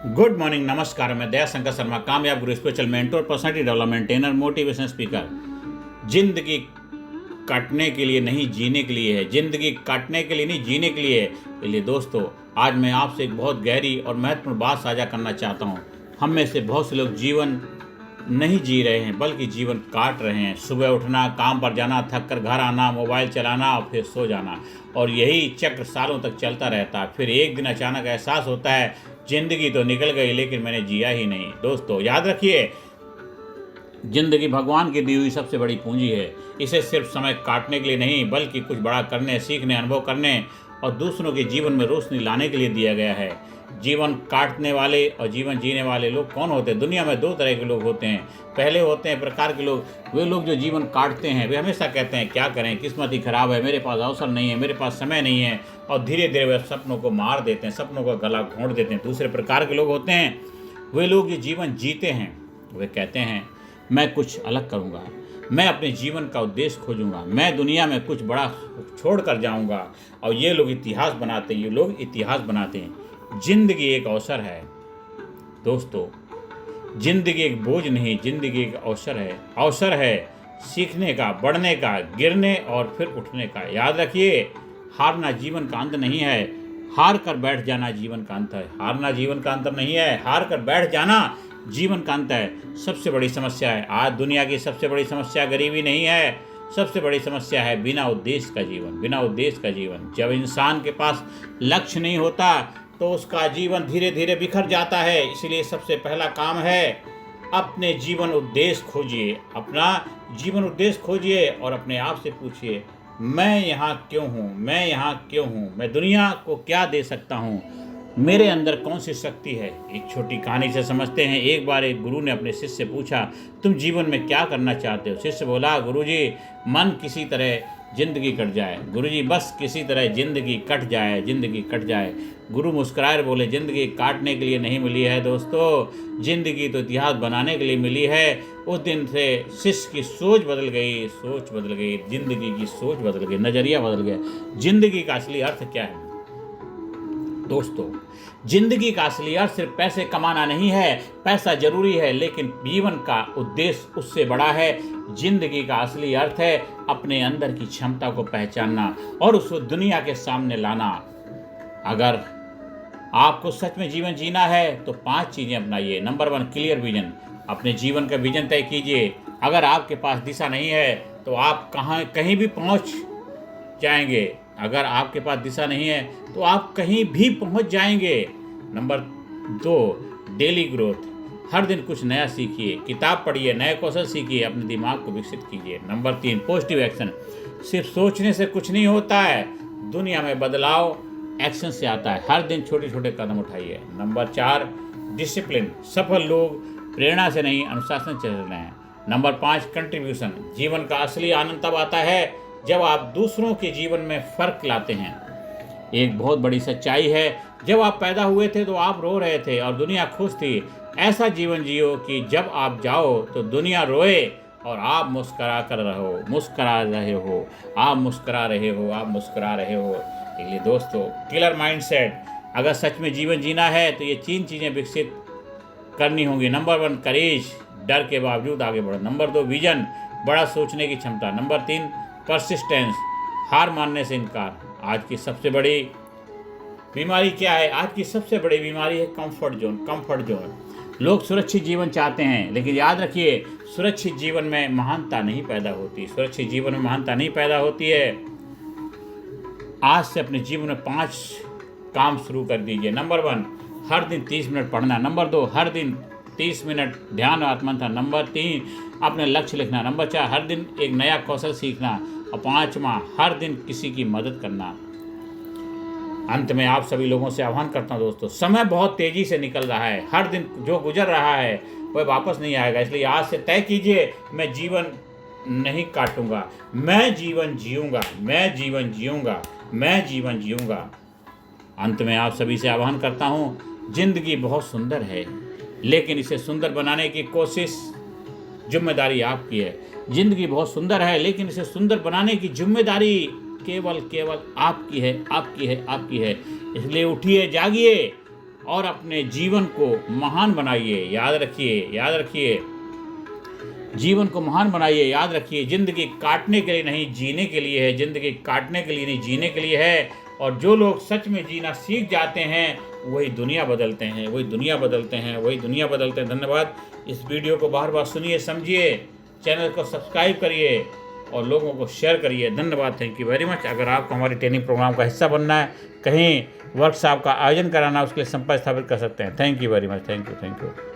Good morning, नमस्कार। मैं दया शंकर शर्मा, कामयाब गुरु, spiritual mentor, personality development trainer, motivation speaker. जिंदगी काटने के लिए नहीं, जीने के लिए है। जिंदगी काटने के लिए नहीं, जीने के लिए है। इसलिए दोस्तों, आज मैं आपसे एक बहुत गहरी और महत्वपूर्ण बात साझा करना चाहता हूँ। हम में से बहुत से लोग जीवन नहीं जी रहे हैं, बल्कि जीवन काट रहे हैं। सुबह उठना, काम पर जाना, थक कर घर आना, मोबाइल चलाना और फिर सो जाना, और यही चक्र सालों तक चलता रहता है। फिर एक दिन अचानक एहसास होता है, जिंदगी तो निकल गई, लेकिन मैंने जिया ही नहीं। दोस्तों, याद रखिए, जिंदगी भगवान की दी हुई सबसे बड़ी पूंजी है। इसे सिर्फ समय काटने के लिए नहीं, बल्कि कुछ बड़ा करने, सीखने, अनुभव करने और दूसरों के जीवन में रोशनी लाने के लिए दिया गया है। जीवन काटने वाले और जीवन जीने वाले लोग कौन होते हैं? दुनिया में दो तरह के लोग होते हैं। पहले होते हैं प्रकार के लोग, वे लोग जो जीवन काटते हैं। वे हमेशा कहते हैं, क्या करें, किस्मत ही खराब है, मेरे पास अवसर नहीं है, मेरे पास समय नहीं है, और धीरे धीरे वे सपनों को मार देते हैं, सपनों का गला घोंट देते हैं। दूसरे प्रकार के लोग होते हैं, वे लोग जो जीवन जीते हैं। वे कहते हैं, मैं कुछ अलग करूँगा, मैं अपने जीवन का उद्देश्य खोजूंगा, मैं दुनिया में कुछ बड़ा छोड़ कर जाऊँगा। और ये लोग इतिहास बनाते हैं, ये लोग इतिहास बनाते हैं। जिंदगी एक अवसर है दोस्तों, जिंदगी एक बोझ नहीं, जिंदगी एक अवसर है। अवसर है सीखने का, बढ़ने का, गिरने और फिर उठने का। याद रखिए, हारना जीवन का अंत नहीं है, हार कर बैठ जाना जीवन का अंत है। हारना जीवन का अंत नहीं है, हार कर बैठ जाना जीवन का अंत है। सबसे बड़ी समस्या है आज दुनिया की, सबसे बड़ी समस्या गरीबी नहीं है, सबसे बड़ी समस्या है बिना उद्देश्य का जीवन। बिना उद्देश्य का जीवन। जब इंसान के पास लक्ष्य नहीं होता तो उसका जीवन धीरे धीरे बिखर जाता है। इसलिए सबसे पहला काम है, अपने जीवन उद्देश्य खोजिए, अपना जीवन उद्देश्य खोजिए और अपने आप से पूछिए, मैं यहाँ क्यों हूँ, मैं यहाँ क्यों हूँ, मैं दुनिया को क्या दे सकता हूँ, मेरे अंदर कौन सी शक्ति है। एक छोटी कहानी से समझते हैं। एक बार एक गुरु ने अपने शिष्य से पूछा, तुम जीवन में क्या करना चाहते हो? शिष्य बोला, गुरुजी, मन किसी तरह जिंदगी कट जाए। गुरुजी, बस किसी तरह जिंदगी कट जाए, जिंदगी कट जाए। गुरु मुस्कुराए और बोले, जिंदगी काटने के लिए नहीं मिली है दोस्तों, जिंदगी तो इतिहास बनाने के लिए मिली है। उस दिन से शिष्य की सोच बदल गई, सोच बदल गई, जिंदगी की सोच बदल गई, नजरिया बदल गया। जिंदगी का असली अर्थ क्या है दोस्तों? जिंदगी का असली अर्थ सिर्फ पैसे कमाना नहीं है। पैसा जरूरी है, लेकिन जीवन का उद्देश्य उससे बड़ा है। जिंदगी का असली अर्थ है अपने अंदर की क्षमता को पहचानना और उसको दुनिया के सामने लाना। अगर आपको सच में जीवन जीना है तो 5 चीजें अपनाइए। Number 1, clear vision. अपने जीवन का विजन तय कीजिए। अगर आपके पास दिशा नहीं है तो आप कहीं भी पहुंच जाएंगे। अगर आपके पास दिशा नहीं है तो आप कहीं भी पहुंच जाएंगे। Number 2, daily growth. हर दिन कुछ नया सीखिए, किताब पढ़िए, नए कौशल सीखिए, अपने दिमाग को विकसित कीजिए। Number 3, positive action. सिर्फ सोचने से कुछ नहीं होता है, दुनिया में बदलाव एक्शन से आता है। हर दिन छोटे छोटे कदम उठाइए। Number 4, discipline. सफल लोग प्रेरणा से नहीं, अनुशासन से चल रहे हैं। Number 5, contribution. जीवन का असली आनंद तब आता है जब आप दूसरों के जीवन में फर्क लाते हैं। एक बहुत बड़ी सच्चाई है, जब आप पैदा हुए थे तो आप रो रहे थे और दुनिया खुश थी। ऐसा जीवन जियो कि जब आप जाओ तो दुनिया रोए और आप मुस्करा कर रहो, मुस्करा रहे हो, आप मुस्करा रहे हो, आप मुस्करा रहे हो। इसलिए दोस्तों, किलर माइंडसेट। अगर सच में जीवन जीना है तो ये 3 चीज़ें विकसित करनी होंगी। नंबर 1, करेज, डर के बावजूद आगे बढ़ो। नंबर 2, विजन, बड़ा सोचने की क्षमता। नंबर 3, परसिस्टेंस, हार मानने से इनकार। आज की सबसे बड़ी बीमारी क्या है? आज की सबसे बड़ी बीमारी है कंफर्ट जोन। Comfort zone. लोग सुरक्षित जीवन चाहते हैं, लेकिन याद रखिए, सुरक्षित जीवन में महानता नहीं पैदा होती। सुरक्षित जीवन में महानता नहीं पैदा होती है। आज से अपने जीवन में 5 काम शुरू कर दीजिए। नंबर 1, हर दिन 30 मिनट पढ़ना। नंबर 2, हर दिन 30 मिनट ध्यान और आत्मंथन। नंबर 3, अपने लक्ष्य लिखना। नंबर 4, हर दिन एक नया कौशल सीखना। और 5वां, हर दिन किसी की मदद करना। अंत में आप सभी लोगों से आह्वान करता हूं दोस्तों, समय बहुत तेजी से निकल रहा है। हर दिन जो गुजर रहा है वह वापस नहीं आएगा। इसलिए आज से तय कीजिए, मैं जीवन नहीं काटूंगा, मैं जीवन जीऊंगा, मैं जीवन जीऊंगा, मैं जीवन जीऊंगा। अंत में आप सभी से आह्वान करता हूं, जिंदगी बहुत सुंदर है, लेकिन इसे सुंदर बनाने की कोशिश, जिम्मेदारी आपकी है। जिंदगी बहुत सुंदर है, लेकिन इसे सुंदर बनाने की जिम्मेदारी केवल आपकी है, आपकी है, आपकी है। इसलिए उठिए, जागिए और अपने जीवन को महान बनाइए। याद रखिए, जीवन को महान बनाइए। याद रखिए, ज़िंदगी काटने के लिए नहीं, जीने के लिए है। ज़िंदगी काटने के लिए नहीं, जीने के लिए है। और जो लोग सच में जीना सीख जाते हैं वही दुनिया बदलते हैं, वही दुनिया बदलते हैं, वही दुनिया बदलते हैं। धन्यवाद। इस वीडियो को बार बार सुनिए, समझिए, चैनल को सब्सक्राइब करिए और लोगों को शेयर करिए। धन्यवाद। Thank you very much. अगर आपको हमारी ट्रेनिंग प्रोग्राम का हिस्सा बनना है, कहीं वर्कशॉप का आयोजन कराना, उसके लिए संपर्क स्थापित कर सकते हैं। Thank you very much. Thank you.